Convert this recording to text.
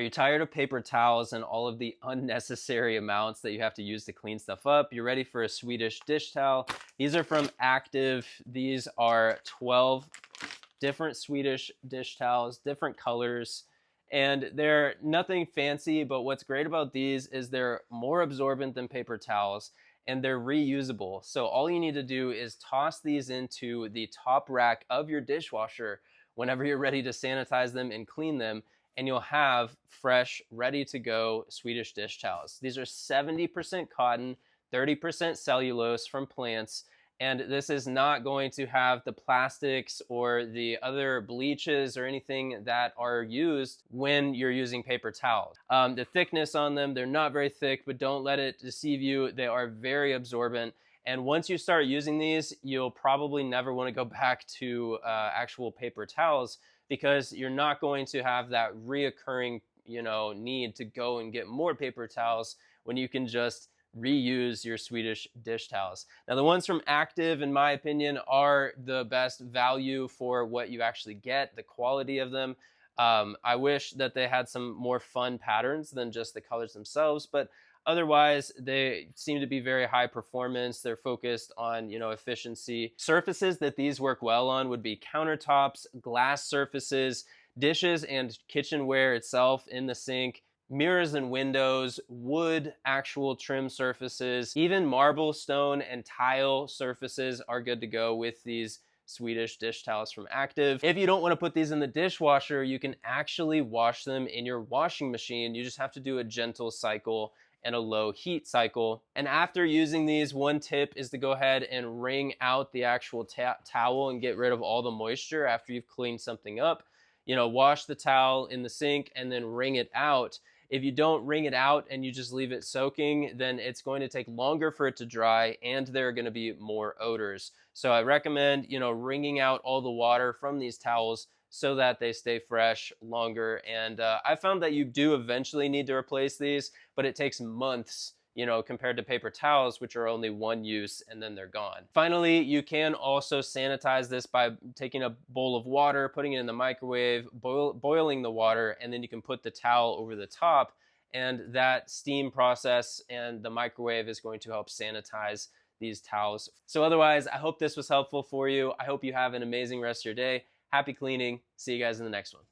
you're tired of paper towels and all of the unnecessary amounts that you have to use to clean stuff up, you're ready for a Swedish dish towel. These are from Active. These are 12 different Swedish dish towels, different colors, and they're nothing fancy, but what's great about these is they're more absorbent than paper towels and they're reusable. So all you need to do is toss these into the top rack of your dishwasher whenever you're ready to sanitize them and clean them, and you'll have fresh, ready to go Swedish dish towels. These are 70% cotton, 30% cellulose from plants, and this is not going to have the plastics or the other bleaches or anything that are used when you're using paper towels. The thickness on them, they're not very thick, but don't let it deceive you. They are very absorbent. And once you start using these, you'll probably never want to go back to actual paper towels, because you're not going to have that reoccurring, need to go and get more paper towels when you can just reuse your Swedish dish towels. Now, the ones from Active, in my opinion, are the best value for what you actually get, the quality of them. I wish that they had some more fun patterns than just the colors themselves, but otherwise, they seem to be very high performance. They're focused on, efficiency. Surfaces that these work well on would be countertops, glass surfaces, dishes and kitchenware itself in the sink, mirrors and windows, wood, actual trim surfaces, even marble, stone, and tile surfaces are good to go with these Swedish dish towels from Active. If you don't want to put these in the dishwasher, you can actually wash them in your washing machine. You just have to do a gentle cycle and a low heat cycle. And after using these, one tip is to go ahead and wring out the actual towel and get rid of all the moisture after you've cleaned something up. Wash the towel in the sink and then wring it out. If you don't wring it out and you just leave it soaking, then it's going to take longer for it to dry and there are going to be more odors. So I recommend, wringing out all the water from these towels so that they stay fresh longer. And I found that you do eventually need to replace these, but it takes months, compared to paper towels, which are only one use and then they're gone. Finally, you can also sanitize this by taking a bowl of water, putting it in the microwave, boiling the water, and then you can put the towel over the top, and that steam process and the microwave is going to help sanitize these towels. So otherwise, I hope this was helpful for you. I hope you have an amazing rest of your day. Happy cleaning. See you guys in the next one.